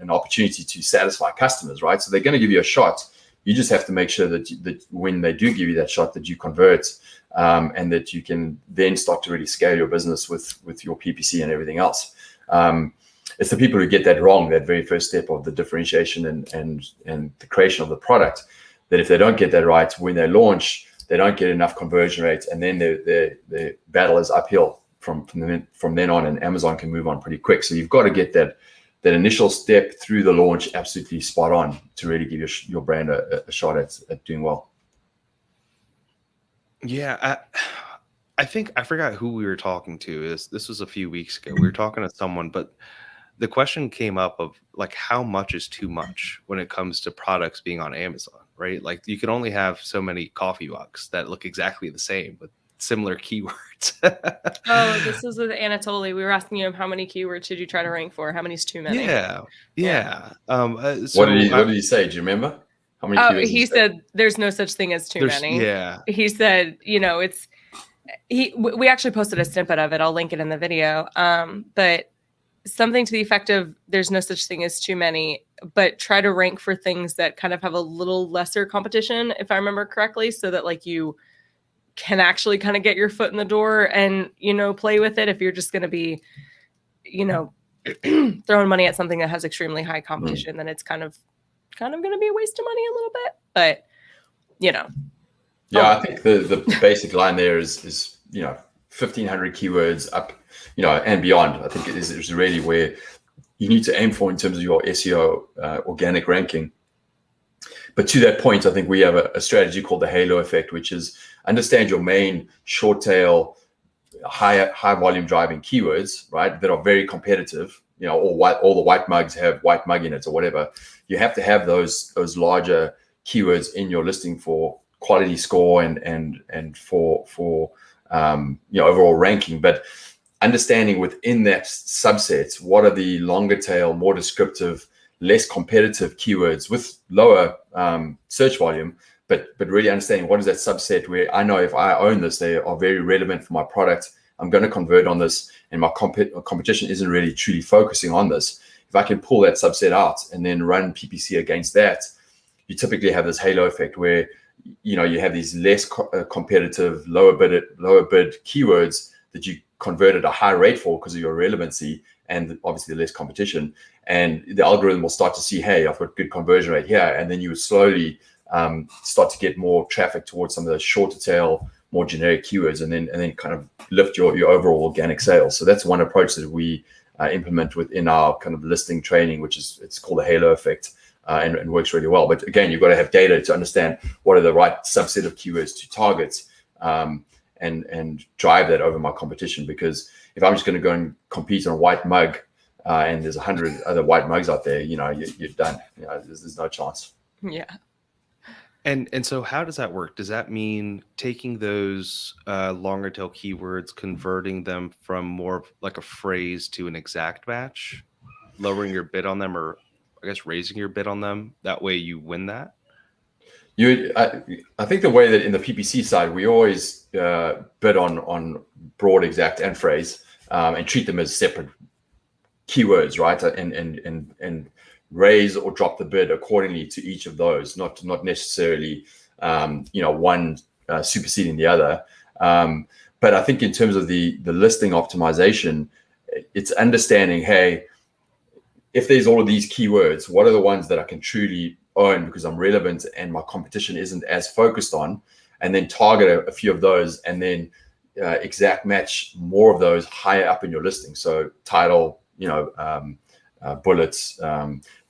opportunity to satisfy customers, right? So they're going to give you a shot. You just have to make sure that when they do give you that shot, that you convert, and that you can then start to really scale your business with your PPC and everything else. It's the people who get that wrong, that very first step of the differentiation and the creation of the product, that if they don't get that right when they launch, they don't get enough conversion rates, and then their battle is uphill from then on, and Amazon can move on pretty quick. So you've got to get that initial step through the launch absolutely spot on to really give your brand a shot at doing well. Yeah, I think I forgot who we were talking to. This was a few weeks ago. We were talking to someone, but the question came up of, like, how much is too much when it comes to products being on Amazon, right? Like, you can only have so many coffee mugs that look exactly the same with similar keywords. Oh, this is with Anatoly. We were asking him, how many keywords should you try to rank for? How many is too many? Yeah. So what did he say? Do you remember? How many keywords? He said there's no such thing as too many. Yeah. He said, we actually posted a snippet of it. I'll link it in the video. But something to the effect of, there's no such thing as too many, but try to rank for things that kind of have a little lesser competition, if I remember correctly, so that, like, you can actually kind of get your foot in the door and, play with it. If you're just going to be, throwing money at something that has extremely high competition, then it's kind of going to be a waste of money a little bit. But, Yeah, I think the basic line there is 1,500 keywords up, and beyond. I think is really where you need to aim for in terms of your SEO organic ranking. But to that point, I think we have a strategy called the halo effect, which is understand your main short tail, high volume driving keywords, right, that are very competitive. All the white mugs have white mug in it or whatever. You have to have those larger keywords in your listing for quality score and for overall ranking. But understanding within that subset, what are the longer tail, more descriptive, less competitive keywords with lower search volume, but really understanding what is that subset where I know if I own this, they are very relevant for my product. I'm going to convert on this, and my competition isn't really truly focusing on this. If I can pull that subset out and then run PPC against that, you typically have this halo effect where you have these less competitive, lower bid keywords that you convert at a high rate for because of your relevancy and obviously the less competition. And the algorithm will start to see, hey, I've got good conversion rate here. And then you would slowly start to get more traffic towards some of those shorter tail, more generic keywords, and then kind of lift your overall organic sales. So that's one approach that we implement within our kind of listing training, which is, it's called the halo effect, and works really well. But again, you've got to have data to understand what are the right subset of keywords to target, and drive that over my competition. Because if I'm just going to go and compete on a white mug, and there's 100 other white mugs out there, you're done. There's no chance. Yeah. And so how does that work? Does that mean taking those longer tail keywords, converting them from more of like a phrase to an exact match, lowering your bid on them, or I guess raising your bid on them? That way you win that? I think the way that in the PPC side, we always bid on broad, exact, and phrase, and treat them as separate keywords, right? And raise or drop the bid accordingly to each of those, not necessarily one superseding the other. But I think in terms of the listing optimization, it's understanding, hey, if there's all of these keywords, what are the ones that I can truly own because I'm relevant and my competition isn't as focused on, and then target a few of those, and then exact match more of those higher up in your listing. So title, bullets,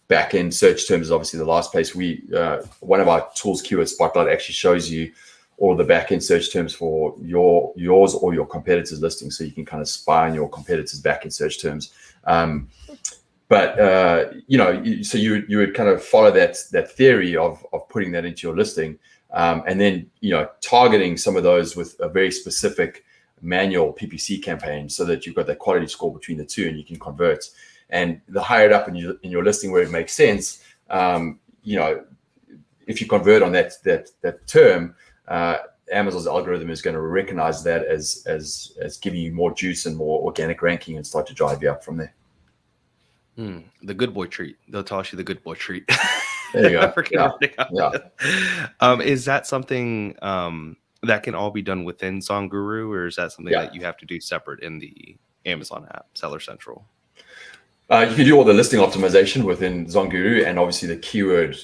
back-end search terms is obviously the last place. One of our tools, Keyword Spotlight, actually shows you all the back-end search terms for yours or your competitors' listings, so you can kind of spy on your competitors' back-end search terms. So you would kind of follow that theory of putting that into your listing, and then targeting some of those with a very specific manual PPC campaign, so that you've got that quality score between the two and you can convert. And the higher it up in your listing where it makes sense, if you convert on that term, Amazon's algorithm is going to recognize that as giving you more juice and more organic ranking, and start to drive you up from there. The good boy treat. They'll toss you the good boy treat. There you go. Is that something that can all be done within ZonGuru, or is that something that you have to do separate in the Amazon app, Seller Central? You can do all the listing optimization within ZonGuru, and obviously the keyword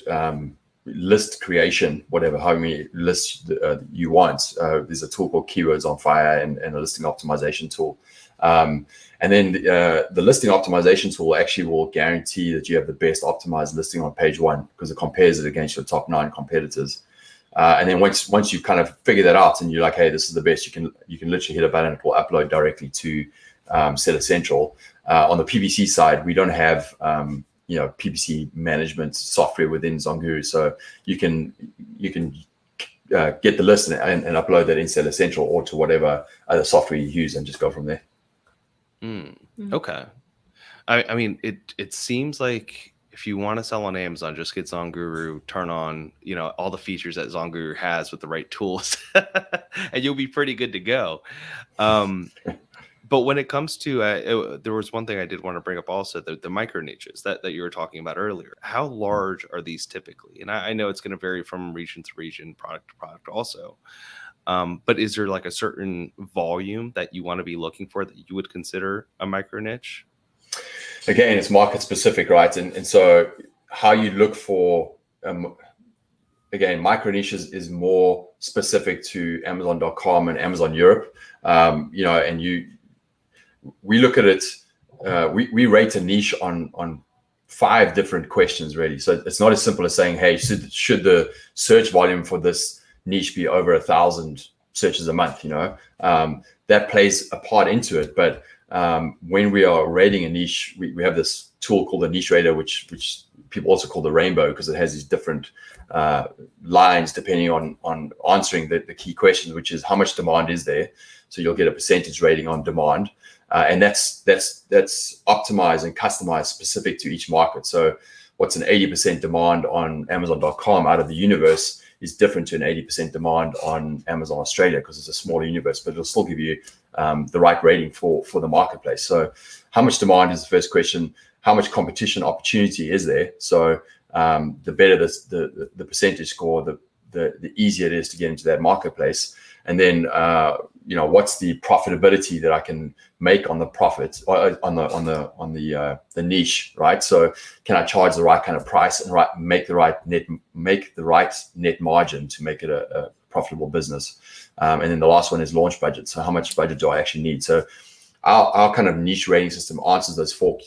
list creation, how many lists you want. There's a tool called Keywords on Fire and a listing optimization tool. And then the listing optimization tool actually will guarantee that you have the best optimized listing on page one, because it compares it against your top 9 competitors. And then once you kind of figure that out and you're like, hey, this is the best, you can literally hit a button, it will upload directly to Seller Central. On the PPC side, we don't have PPC management software within ZonGuru, so you can get the list and upload that in Seller Central or to whatever other software you use, and just go from there. Okay. I mean, it seems like if you want to sell on Amazon, just get ZonGuru, turn on all the features that ZonGuru has with the right tools, and you'll be pretty good to go. But when it comes to, there was one thing I did want to bring up also, the micro niches that you were talking about earlier. How large are these typically? And I know it's going to vary from region to region, product to product also. But is there like a certain volume that you want to be looking for that you would consider a micro niche? Again, it's market specific, right? And so how you look for, again, micro niches is more specific to Amazon.com and Amazon Europe. We look at it, we rate a niche on 5 different questions, really. So it's not as simple as saying, hey, should the search volume for this niche be over 1,000 searches a month? That plays a part into it. But when we are rating a niche, we have this tool called the Niche Rater, which people also call the rainbow, because it has these different lines depending on answering the key questions, which is how much demand is there. So you'll get a percentage rating on demand, and that's optimized and customized specific to each market. So what's an 80% demand on Amazon.com out of the universe is different to an 80% demand on Amazon Australia, because it's a smaller universe, but it'll still give you the right rating for the marketplace. So how much demand is the first question? How much competition opportunity is there? So the better the percentage score, the easier it is to get into that marketplace. And then what's the profitability that I can make on the profit, or on the niche, right? So can I charge the right kind of price and make the right net margin to make it a profitable business? And then the last one is launch budget. So how much budget do I actually need? So our kind of niche rating system answers those four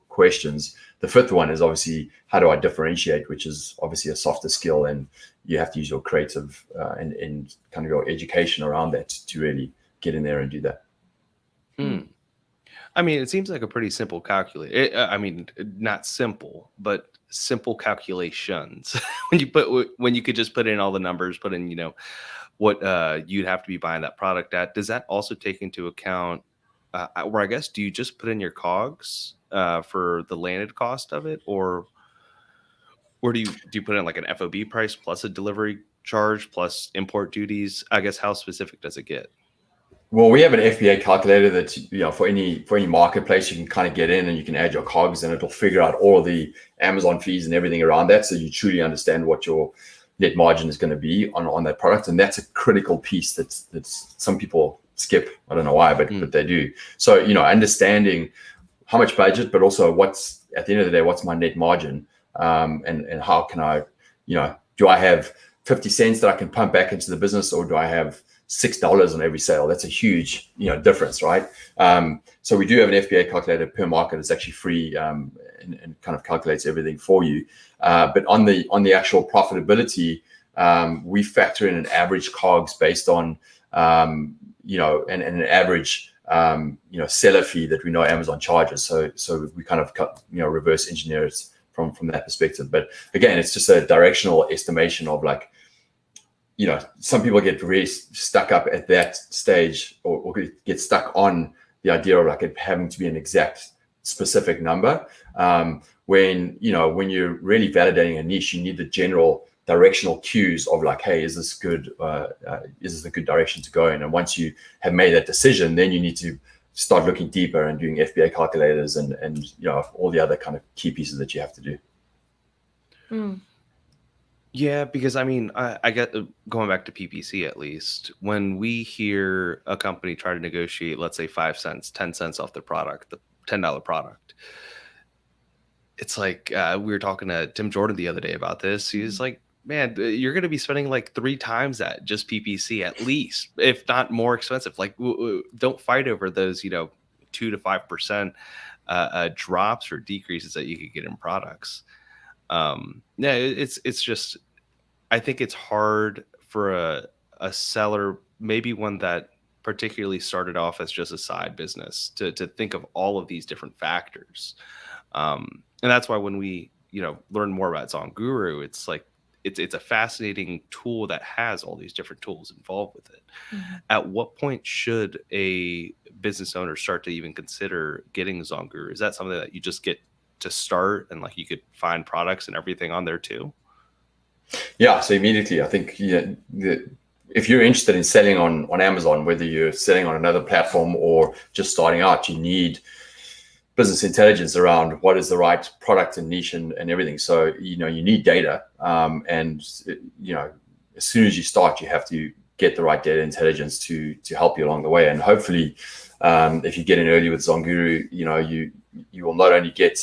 questions. The fifth one is obviously, how do I differentiate, which is obviously a softer skill, and you have to use your creative and kind of your education around that to really get in there and do that. I mean, it seems like a pretty simple calculate. I mean, not simple, but simple calculations. when you could just put in all the numbers, put in, what you'd have to be buying that product at. Does that also take into account, where I guess, do you just put in your COGS for the landed cost of it, or do you put in like an FOB price plus a delivery charge plus import duties? I guess, how specific does it get? Well, we have an FBA calculator that, for any marketplace, you can kind of get in and you can add your COGS, and it'll figure out all the Amazon fees and everything around that, so you truly understand what your net margin is going to be on that product. And that's a critical piece that's some people skip. I don't know why, but they do. So, understanding how much budget, but also what's, at the end of the day, what's my net margin, and how can I, do I have 50 cents that I can pump back into the business, or do I have $6 on every sale? That's a huge, difference, right? So we do have an FBA calculator per market. It's actually free, and kind of calculates everything for you. But on the actual profitability, we factor in an average COGS based on, and an average, seller fee that we know Amazon charges. So we kind of reverse engineer it from that perspective. But again, it's just a directional estimation of, like, some people get really stuck up at that stage, or get stuck on the idea of like it having to be an exact specific number. When you're really validating a niche, you need the general directional cues of like, hey, is this good? Is this a good direction to go in? And once you have made that decision, then you need to start looking deeper and doing FBA calculators and all the other kind of key pieces that you have to do. Yeah, because I mean, I get, going back to PPC, at least when we hear a company try to negotiate, let's say 5 cents, 10 cents off the product, the $10 product, it's like, we were talking to Tim Jordan the other day about this. He was like, man, you're going to be spending like 3 times that just PPC, at least, if not more expensive. Like, don't fight over those, 2 to 5% drops or decreases that you could get in products. Yeah, it's just, I think it's hard for a seller, maybe one that particularly started off as just a side business, to think of all of these different factors. And that's why when we, learn more about ZonGuru, it's like, it's a fascinating tool that has all these different tools involved with it. At what point should a business owner start to even consider getting ZonGuru? Is that something that you just get to start, and like you could find products and everything on there too? Yeah, so immediately, I think if you're interested in selling on Amazon, whether you're selling on another platform or just starting out, you need business intelligence around what is the right product and niche and everything. So you need data, and as soon as you start, you have to get the right data intelligence to help you along the way. And hopefully, if you get in early with ZonGuru, you will not only get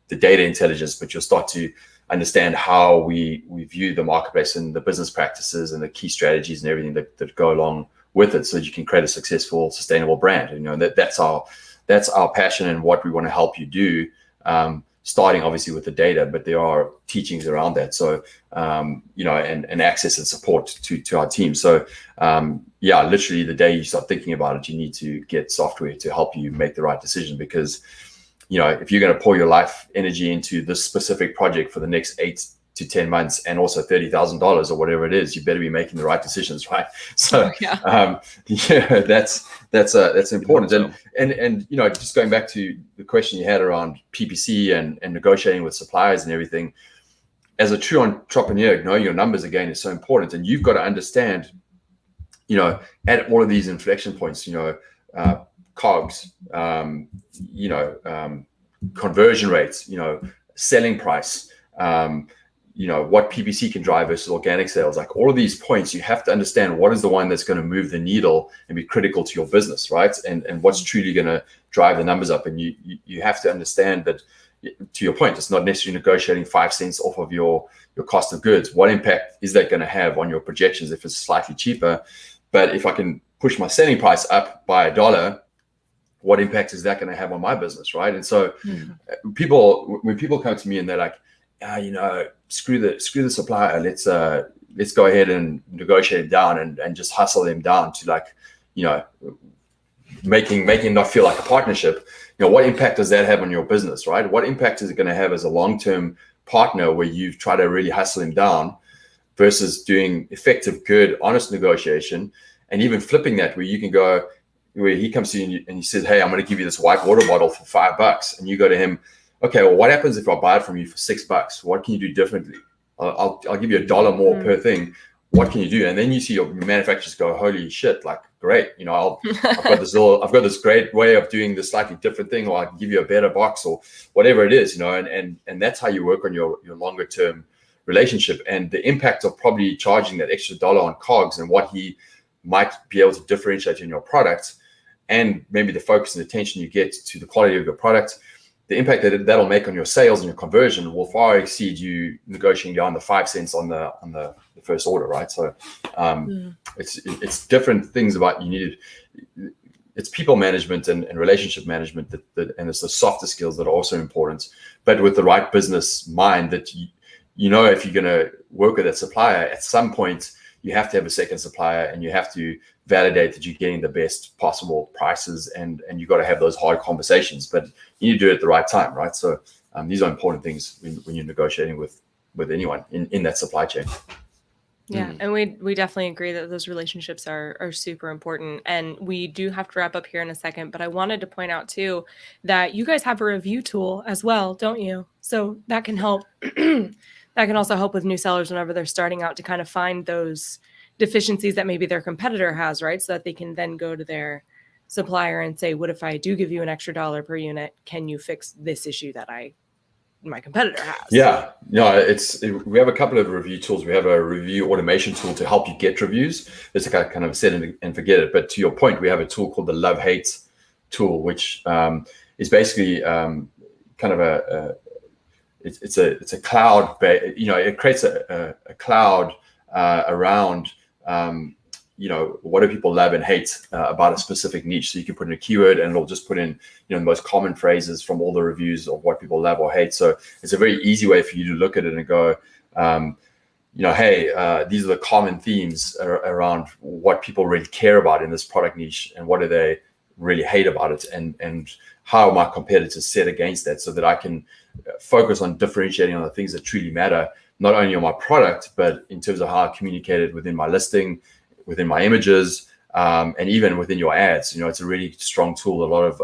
the data intelligence, but you'll start to understand how we view the marketplace and the business practices and the key strategies and everything that go along with it, so that you can create a successful, sustainable brand. And that's our passion and what we want to help you do. Starting obviously with the data, but there are teachings around that. So and access and support to our team. So literally the day you start thinking about it, you need to get software to help you make the right decision, because if you're going to pour your life energy into this specific project for the next 8 to 10 months and also $30,000 or whatever it is, you better be making the right decisions, right? So that's important. And just going back to the question you had around PPC and negotiating with suppliers and everything, as a true entrepreneur, knowing your numbers again is so important. And you've got to understand, at all of these inflection points, COGS, conversion rates, selling price, what PPC can drive versus organic sales. Like all of these points, you have to understand what is the one that's going to move the needle and be critical to your business, right? And what's truly going to drive the numbers up. And you have to understand that, to your point, it's not necessarily negotiating 5 cents off of your cost of goods. What impact is that going to have on your projections if it's slightly cheaper? But if I can push my selling price up by $1, what impact is that going to have on my business, right? And so when people come to me and they're like, screw the supplier, let's go ahead and negotiate it down and just hustle them down to making it not feel like a partnership. What impact does that have on your business, right? What impact is it going to have as a long-term partner where you've tried to really hustle him down versus doing effective, good, honest negotiation, and even flipping that where you can go, where he comes to you and he says, hey, I'm going to give you this white water bottle for $5. And you go to him, okay, well, what happens if I buy it from you for $6? What can you do differently? I'll give you $1 more per thing. What can you do? And then you see your manufacturers go, holy shit, like, great. I've got this great way of doing this slightly different thing, or I can give you a better box or whatever it is, and that's how you work on your longer term relationship. And the impact of probably charging that extra $1 on COGS and what he might be able to differentiate in your product, and maybe the focus and attention you get to the quality of your product, the impact that'll make on your sales and your conversion will far exceed you negotiating down the 5 cents on the first order, right? So it's different things about it's people management and relationship management and it's the softer skills that are also important, but with the right business mind that if you're going to work with that supplier, at some point you have to have a second supplier and you have to validate that you're getting the best possible prices, and you got to have those hard conversations, but you need to do it at the right time, right? So these are important things when you're negotiating with anyone in that supply chain. Yeah, and we definitely agree that those relationships are super important. And we do have to wrap up here in a second, but I wanted to point out too that you guys have a review tool as well, don't you? So that can help. That can also help with new sellers whenever they're starting out to kind of find those deficiencies that maybe their competitor has, right? So that they can then go to their supplier and say, what if I do give you an extra $1 per unit? Can you fix this issue that my competitor has? Yeah, we have a couple of review tools. We have a review automation tool to help you get reviews. It's like kind of set and forget it. But to your point, we have a tool called the love-hate tool, which is basically kind of it's a cloud. It creates a cloud around what do people love and hate about a specific niche. So you can put in a keyword and it'll just put in the most common phrases from all the reviews of what people love or hate. So it's a very easy way for you to look at it and go, hey, these are the common themes around what people really care about in this product niche, and what do they really hate about it, and how are my competitors set against that, so that I can focus on differentiating on the things that truly matter, not only on my product, but in terms of how I communicate it within my listing, within my images, and even within your ads. It's a really strong tool. A lot of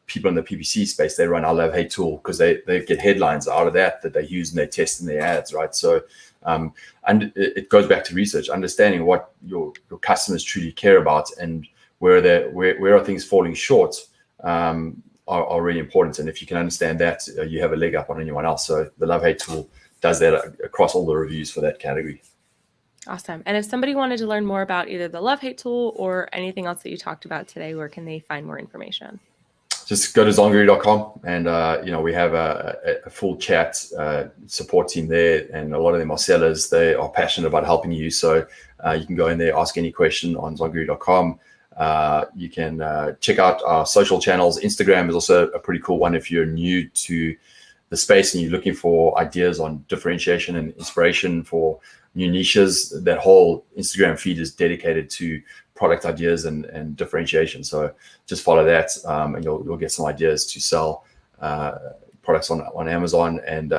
people in the PPC space, they run our love-hate tool because they get headlines out of that they use and they test in their ads, right? So and it goes back to research, understanding what your customers truly care about, and where are things falling short are really important. And if you can understand that, you have a leg up on anyone else. So the love-hate tool does that across all the reviews for that category. Awesome. And if somebody wanted to learn more about either the love-hate tool or anything else that you talked about today, where can they find more information? Just go to zonguru.com, and we have a full chat support team there, and a lot of them are sellers. They are passionate about helping you. So you can go in there, ask any question on zonguru.com. You can check out our social channels. Instagram is also a pretty cool one if you're new to the space and you're looking for ideas on differentiation and inspiration for new niches. That whole Instagram feed is dedicated to product ideas and differentiation. So just follow that, and you'll get some ideas to sell products on Amazon. And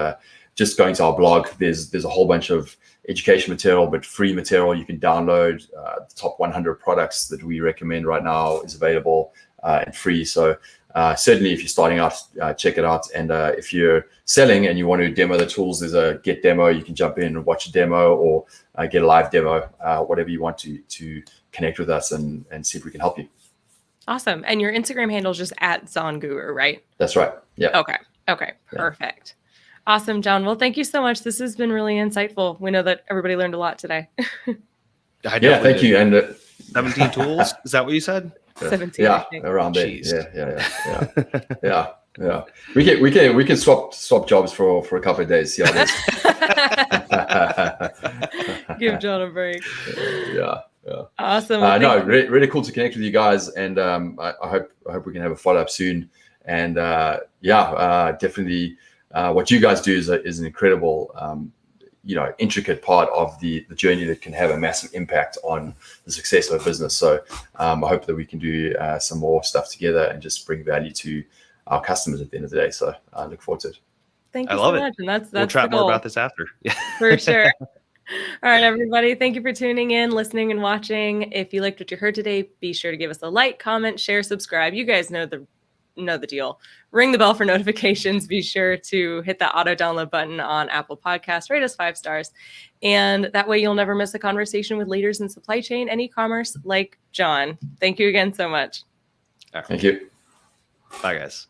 just going to our blog, there's a whole bunch of education material, but free material you can download. The top 100 products that we recommend right now is available and free. So certainly if you're starting out, check it out. And if you're selling and you want to demo the tools, there's a get demo. You can jump in and watch a demo, or get a live demo, whatever you want to connect with us and see if we can help you. Awesome. And your Instagram handle is just @ZonGuru, right? That's right. Yeah. Okay. Perfect. Awesome, John. Well, thank you so much. This has been really insightful. We know that everybody learned a lot today. Yeah, thank you. And 17 tools. Is that what you said? 17. Yeah, around there. Jeez. Yeah. We can swap jobs for a couple of days. See how it is. Give John a break. Yeah. Awesome. Well, No, really cool to connect with you guys, and I hope we can have a follow up soon. And definitely, what you guys do is an incredible, intricate part of the journey that can have a massive impact on the success of a business. So I hope that we can do some more stuff together and just bring value to our customers at the end of the day. So I look forward to it. Thank you I love so it. much. And that's We'll chat the more goal. about this after. Yeah. For sure. All right, everybody. Thank you for tuning in, listening, and watching. If you liked what you heard today, be sure to give us a like, comment, share, subscribe. You guys know the deal. Ring the bell for notifications. Be sure to hit that auto download button on Apple Podcasts. Rate us 5 stars. And that way you'll never miss a conversation with leaders in supply chain and e-commerce like John. Thank you again so much. Thank you. Bye, guys.